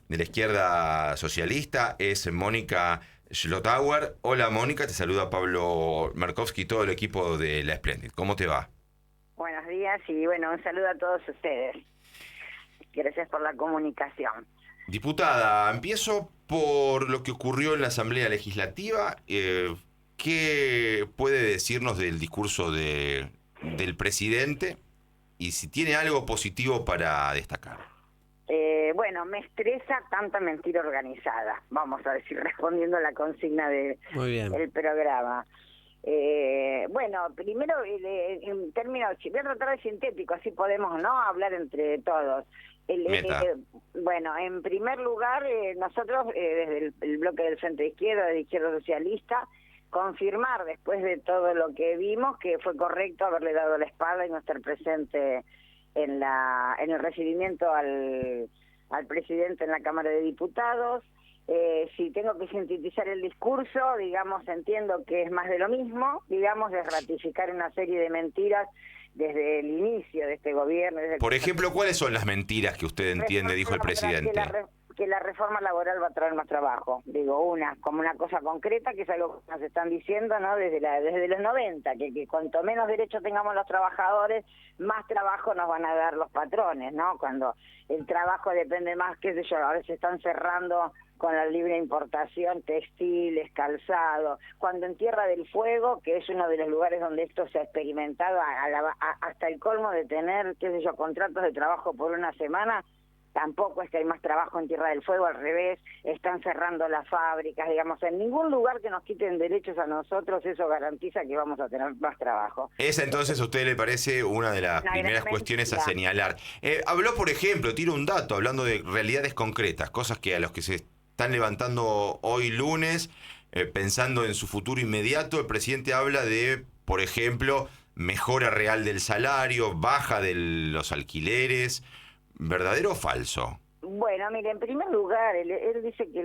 de la izquierda socialista, es Mónica Schlotauer. Hola Mónica, te saluda Pablo Markovsky y todo el equipo de La Splendid. ¿Cómo te va? Buenos días y bueno, un saludo a todos ustedes. Gracias por la comunicación. Diputada, empiezo por lo que ocurrió en la Asamblea Legislativa. ¿Qué puede decirnos del discurso del presidente y si tiene algo positivo para destacar? Bueno, me estresa tanta mentira organizada, vamos a decir, respondiendo a la consigna del programa. Bueno, primero, en términos, voy a tratar de sintético, así podemos no hablar entre todos. Bueno, en primer lugar, nosotros, desde el bloque del Frente de Izquierda, de Izquierda Socialista, confirmar después de todo lo que vimos que fue correcto haberle dado la espalda y no estar presente en el recibimiento al presidente en la Cámara de Diputados. Si tengo que sintetizar el discurso, digamos, entiendo que es más de lo mismo, digamos, es ratificar una serie de mentiras desde el inicio de este gobierno. Por ejemplo, ¿cuáles son las mentiras que usted entiende, dijo el presidente? Que la reforma laboral va a traer más trabajo, digo, como una cosa concreta, que es algo que nos están diciendo, ¿no? Desde los 90, que cuanto menos derechos tengamos los trabajadores, más trabajo nos van a dar los patrones, ¿no? Cuando el trabajo depende más, qué sé yo, ahora se están cerrando con la libre importación textiles, calzado, cuando en Tierra del Fuego, que es uno de los lugares donde esto se ha experimentado hasta el colmo de tener, qué sé yo, contratos de trabajo por una semana, tampoco es que hay más trabajo en Tierra del Fuego, al revés, están cerrando las fábricas, digamos, en ningún lugar que nos quiten derechos a nosotros, eso garantiza que vamos a tener más trabajo. Esa entonces a usted le parece una de las primeras cuestiones a señalar. Habló, por ejemplo, tiro un dato, hablando de realidades concretas, cosas que a los que se están levantando hoy lunes, pensando en su futuro inmediato, el presidente habla de, por ejemplo, mejora real del salario, baja de los alquileres. ¿Verdadero o falso? Bueno, mire, en primer lugar, él dice que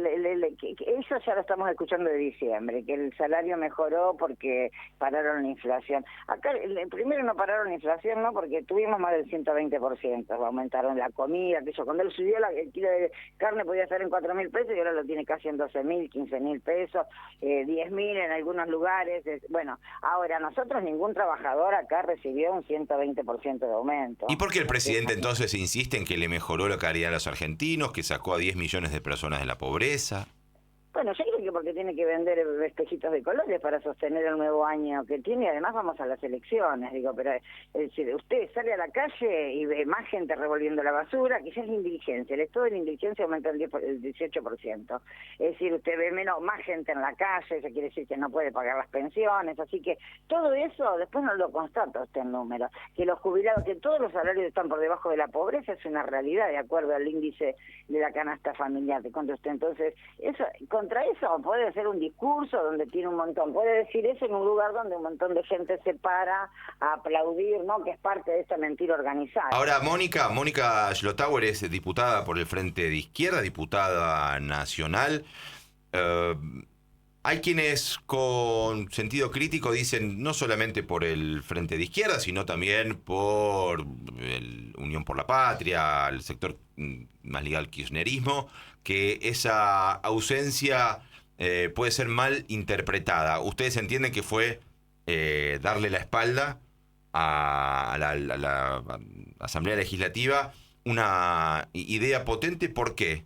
eso ya lo estamos escuchando de diciembre, que el salario mejoró porque pararon la inflación. Acá, primero no pararon la inflación, ¿no? Porque tuvimos más del 120%, aumentaron la comida, que eso, cuando él subió el kilo de carne podía estar en 4.000 pesos y ahora lo tiene casi en 12.000, 15.000 pesos, 10.000 en algunos lugares. Bueno, ahora nosotros, ningún trabajador acá recibió un 120% de aumento. ¿Y por qué el presidente entonces insiste en que le mejoró la calidad a los argentinos, que sacó a 10 millones de personas de la pobreza? Bueno, yo creo que porque tiene que vender espejitos de colores para sostener el nuevo año que tiene, y además vamos a las elecciones, digo, pero es decir, usted sale a la calle y ve más gente revolviendo la basura, quizás la indiligencia, el estado de la indiligencia aumenta el 18%, es decir, usted ve más gente en la calle, eso quiere decir que no puede pagar las pensiones, así que todo eso después no lo constata usted en números, que los jubilados, que todos los salarios están por debajo de la pobreza es una realidad de acuerdo al índice de la canasta familiar, de cuánto usted, entonces, eso contra eso puede hacer un discurso donde tiene un montón, puede decir eso en un lugar donde un montón de gente se para a aplaudir, ¿no? Que es parte de esta mentira organizada. Ahora, Mónica Schlotauer es diputada por el Frente de Izquierda, diputada nacional. Hay quienes con sentido crítico dicen, no solamente por el Frente de Izquierda, sino también por el Unión por la Patria, el sector más ligado al kirchnerismo, que esa ausencia puede ser mal interpretada. ¿Ustedes entienden que fue darle la espalda a la Asamblea Legislativa una idea potente? ¿Por qué?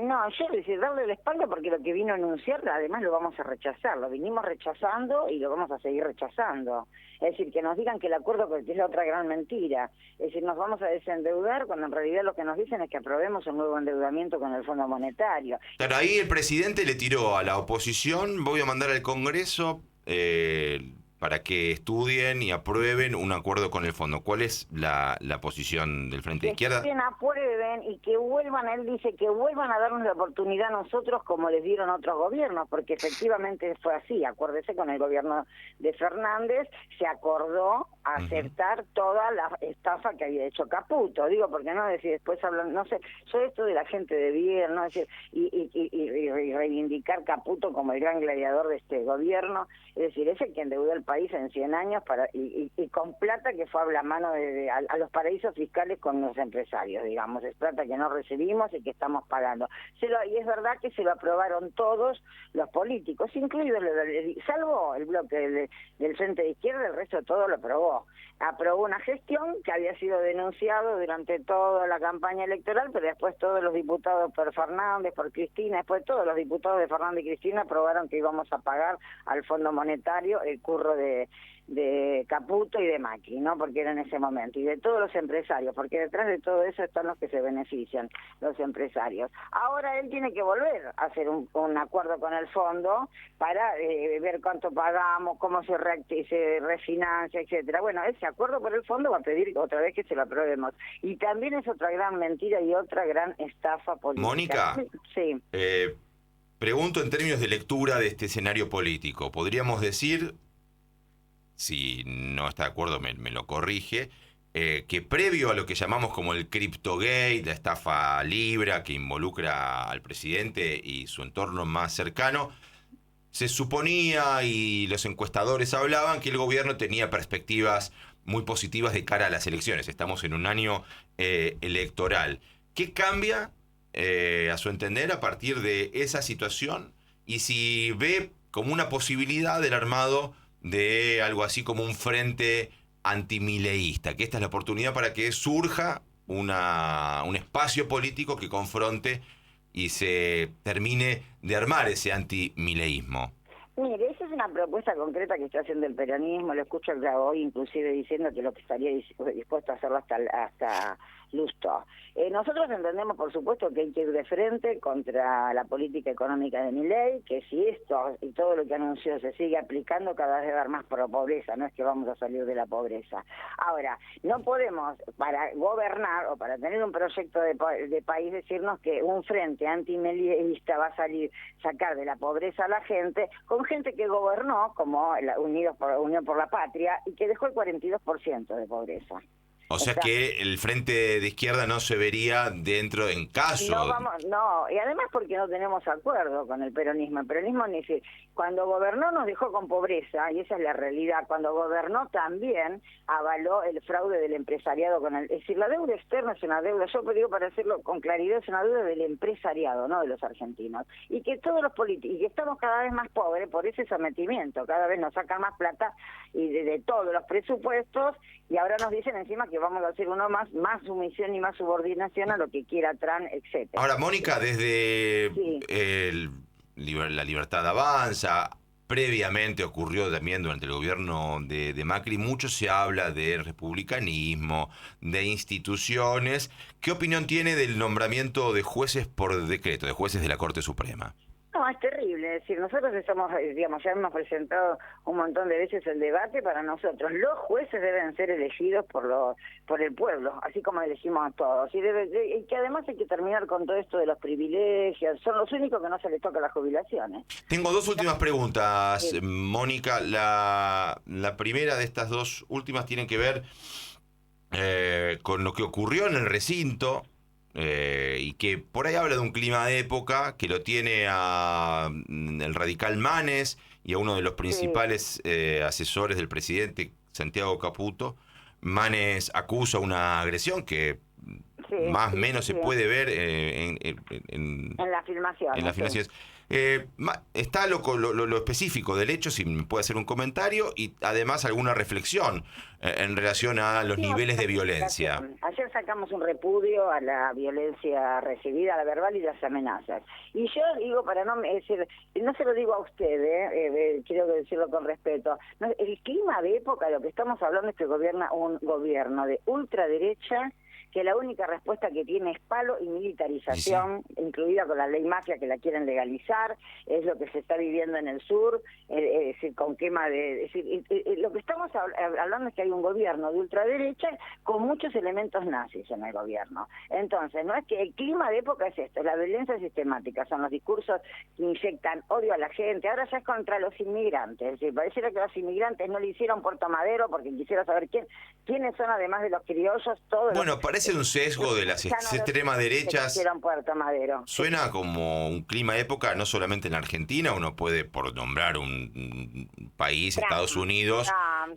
No, yo decir darle la espalda porque lo que vino a anunciar, además lo vamos a rechazar, lo vinimos rechazando y lo vamos a seguir rechazando. Es decir, que nos digan que el acuerdo es la otra gran mentira. Es decir, nos vamos a desendeudar cuando en realidad lo que nos dicen es que aprobemos un nuevo endeudamiento con el Fondo Monetario. Pero ahí el presidente le tiró a la oposición, voy a mandar al Congreso para que estudien y aprueben un acuerdo con el fondo. ¿Cuál es la posición del Frente de Izquierda? Que aprueben y que vuelvan, él dice que vuelvan a darnos la oportunidad a nosotros como les dieron otros gobiernos, porque efectivamente fue así. Acuérdese, con el gobierno de Fernández se acordó aceptar toda la estafa que había hecho Caputo. Digo, porque no decir después hablan, no sé, yo esto de la gente de bien, no decir y reivindicar Caputo como el gran gladiador de este gobierno, es decir, es el que endeudó el país en 100 años y con plata que fue a la mano a los paraísos fiscales con los empresarios, digamos. Es plata que no recibimos y que estamos pagando. Y es verdad que se lo aprobaron todos los políticos, incluidos, salvo el bloque del Frente de Izquierda, el resto todo lo aprobó. Aprobó una gestión que había sido denunciado durante toda la campaña electoral, pero después todos los diputados por Fernández, por Cristina, después todos los diputados de Fernández y Cristina aprobaron que íbamos a pagar al Fondo Monetario el curro de Caputo y de Macri, ¿no? Porque era en ese momento, y de todos los empresarios, porque detrás de todo eso están los que se benefician, los empresarios. Ahora él tiene que volver a hacer un acuerdo con el fondo para ver cuánto pagamos, cómo se refinancia, etcétera. Bueno, ese acuerdo por el fondo va a pedir otra vez que se lo aprobemos. Y también es otra gran mentira y otra gran estafa política. Mónica, sí. Pregunto en términos de lectura de este escenario político. Podríamos decir, si no está de acuerdo me lo corrige, que previo a lo que llamamos como el CryptoGate, la estafa Libra, que involucra al presidente y su entorno más cercano, se suponía y los encuestadores hablaban que el gobierno tenía perspectivas muy positivas de cara a las elecciones. Estamos en un año electoral. ¿Qué cambia, a su entender, a partir de esa situación? Y si ve como una posibilidad del armado de algo así como un frente antimileísta, que esta es la oportunidad para que surja un espacio político que confronte y se termine de armar ese antimileísmo. Mire, esa es una propuesta concreta que está haciendo el peronismo. Lo escucho hoy inclusive diciendo que lo que estaría dispuesto a hacerlo hasta Lustó. Nosotros entendemos, por supuesto, que hay que ir de frente contra la política económica de Milei, que si esto y todo lo que anunció se sigue aplicando, cada vez va a haber más pobreza, no es que vamos a salir de la pobreza. Ahora, no podemos, para gobernar o para tener un proyecto de país, decirnos que un frente antimileísta va a sacar de la pobreza a la gente, con gente que gobernó, como Unión por la Patria, y que dejó el 42% de pobreza. O sea que el frente de izquierda no se vería dentro en caso... No, y además porque no tenemos acuerdo con el peronismo. El peronismo, cuando gobernó nos dejó con pobreza, y esa es la realidad. Cuando gobernó también avaló el fraude del empresariado es decir, la deuda externa es una deuda, yo digo para decirlo con claridad, es una deuda del empresariado, no de los argentinos. Y que todos los políticos, y que estamos cada vez más pobres por ese sometimiento, cada vez nos sacan más plata y de todos los presupuestos, y ahora nos dicen encima que vamos a hacer uno más sumisión y más subordinación a lo que quiera Trump, etcétera. Ahora, Mónica, desde la Libertad Avanza, previamente ocurrió también durante el gobierno de Macri, mucho se habla de republicanismo, de instituciones. ¿Qué opinión tiene del nombramiento de jueces por decreto, de jueces de la Corte Suprema? No, es terrible, es decir, nosotros ya hemos presentado un montón de veces el debate. Para nosotros los jueces deben ser elegidos por el pueblo, así como elegimos a todos, y que además hay que terminar con todo esto de los privilegios, son los únicos que no se les toca las jubilaciones. Tengo dos últimas preguntas, Mónica. La primera de estas dos últimas tiene que ver con lo que ocurrió en el recinto, y que por ahí habla de un clima de época que lo tiene el radical Manes y a uno de los principales asesores del presidente, Santiago Caputo. Manes acusa una agresión que más o menos se puede ver en las filmaciones. Está lo específico del hecho, si me puede hacer un comentario, y además alguna reflexión en relación a los niveles de violencia. Ayer sacamos un repudio a la violencia recibida, a la verbal y las amenazas. Y yo digo, para no decir, no se lo digo a usted, quiero decirlo con respeto, el clima de época de lo que estamos hablando es que gobierna un gobierno de ultraderecha, que la única respuesta que tiene es palo y militarización, incluida con la ley mafia que la quieren legalizar, es lo que se está viviendo en el sur, con quema de... lo que estamos hablando es que hay un gobierno de ultraderecha con muchos elementos nazis en el gobierno. Entonces, no es que el clima de época es esto, la violencia sistemática, son los discursos que inyectan odio a la gente, ahora ya es contra los inmigrantes, es decir, pareciera que los inmigrantes no le hicieron Puerto Madero porque quisiera saber quiénes son, además de los criollos, todos. Bueno, parece parece un sesgo de las extremas derechas. Puerto Madero. Suena como un clima de época, no solamente en Argentina, uno puede, por nombrar un país, Trump, Estados Unidos.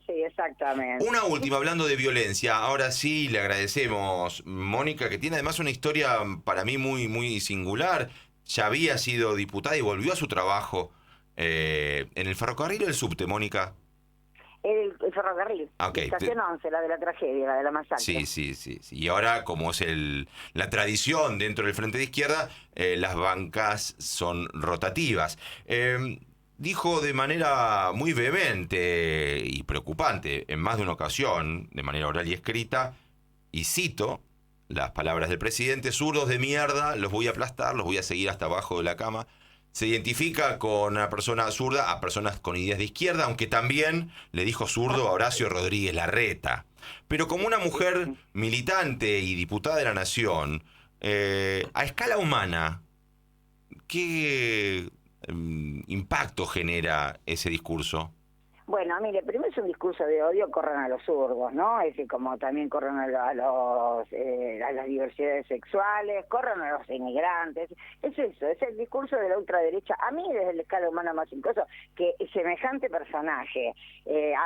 Sí, exactamente. Una última, hablando de violencia, ahora sí le agradecemos, Mónica, que tiene además una historia para mí muy, muy singular. Ya había sido diputada y volvió a su trabajo en el ferrocarril o el subte, Mónica. El ferrocarril, Okay. Estación 11, la de la tragedia, la de la masacre. Sí. Y ahora, como es la tradición dentro del Frente de Izquierda, las bancas son rotativas. Dijo de manera muy vehemente y preocupante, en más de una ocasión, de manera oral y escrita, y cito las palabras del presidente: zurdos de mierda, los voy a aplastar, los voy a seguir hasta abajo de la cama. Se identifica con una persona zurda a personas con ideas de izquierda, aunque también le dijo zurdo a Horacio Rodríguez Larreta. Pero como una mujer militante y diputada de la Nación, a escala humana, ¿qué impacto genera ese discurso? Bueno, mire, primero es un discurso de odio, corran a los zurdos, ¿no? Es decir, como también corran a las diversidades sexuales, corran a los inmigrantes. Es eso, es el discurso de la ultraderecha. A mí, desde la escala humana más incluso, que semejante personaje,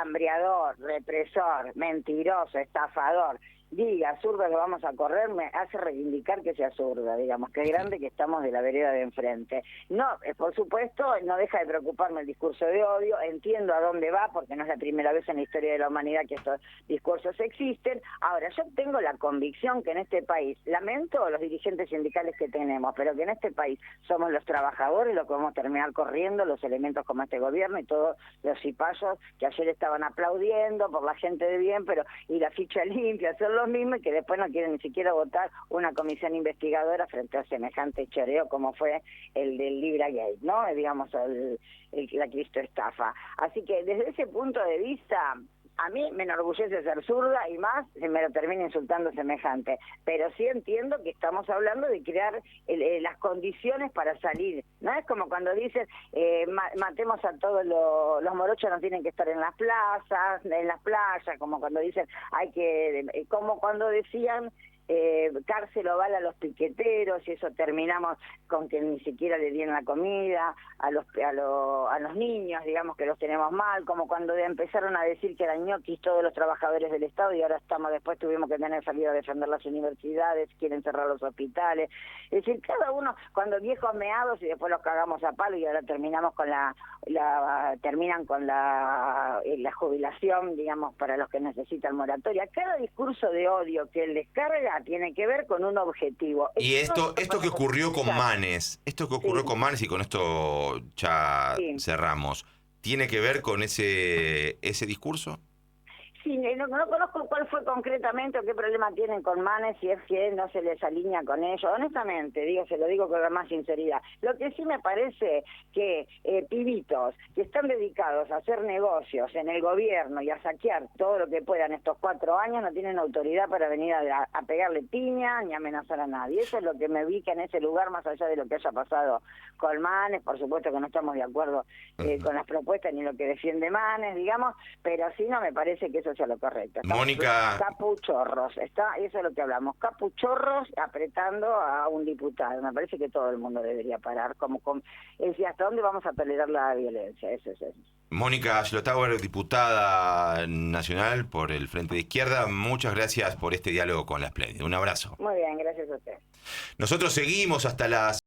hambriador, represor, mentiroso, estafador, diga, zurda lo vamos a correr, me hace reivindicar que sea zurda, digamos, que grande que estamos de la vereda de enfrente. No, por supuesto, no deja de preocuparme el discurso de odio, entiendo a dónde va, porque no es la primera vez en la historia de la humanidad que estos discursos existen. Ahora, yo tengo la convicción que en este país, lamento los dirigentes sindicales que tenemos, pero que en este país somos los trabajadores los que vamos a terminar corriendo los elementos como este gobierno y todos los cipayos que ayer estaban aplaudiendo por la gente de bien, pero y la ficha limpia, son los mismos y que después no quieren ni siquiera votar una comisión investigadora frente a semejante choreo como fue el del Libra Gate, ¿no? Digamos, la Cristo estafa. Así que desde ese punto de vista, a mí me enorgullece ser zurda y más se me lo termina insultando semejante. Pero sí entiendo que estamos hablando de crear las condiciones para salir. No es como cuando dicen matemos a todos los morochos, no tienen que estar en las plazas, en las playas, como cuando dicen hay que, como cuando decían cárcel oval a los piqueteros y eso terminamos con que ni siquiera le dieron la comida a los niños, digamos que los tenemos mal, como cuando empezaron a decir que eran ñoquis todos los trabajadores del Estado y ahora después tuvimos que tener salido a defender las universidades, quieren cerrar los hospitales. Es decir, cada uno, cuando viejos meados y después los cagamos a palo y ahora terminamos con terminan con la jubilación, digamos, para los que necesitan moratoria. Cada discurso de odio que él descarga tiene que ver con un objetivo. Y esto que ocurrió con Manes, y con esto ya cerramos, ¿tiene que ver con ese discurso? Sí, no conozco cuál fue concretamente o qué problema tienen con Manes, si es que no se les alinea con ellos. Honestamente, se lo digo con la más sinceridad. Lo que sí me parece que pibitos que están dedicados a hacer negocios en el gobierno y a saquear todo lo que puedan estos 4 años no tienen autoridad para venir a pegarle piña ni amenazar a nadie. Eso es lo que me ubica en ese lugar, más allá de lo que haya pasado con Manes. Por supuesto que no estamos de acuerdo con las propuestas ni lo que defiende Manes, digamos, pero sí no me parece que eso sea lo correcto. Mónica, capuchorros, eso es lo que hablamos, capuchorros apretando a un diputado. Me parece que todo el mundo debería parar, es decir, ¿hasta dónde vamos a tolerar la violencia? Eso. Mónica Schlotauer, diputada nacional por el Frente de Izquierda, muchas gracias por este diálogo con La Espléndida. Un abrazo. Muy bien, gracias a usted. Nosotros seguimos hasta las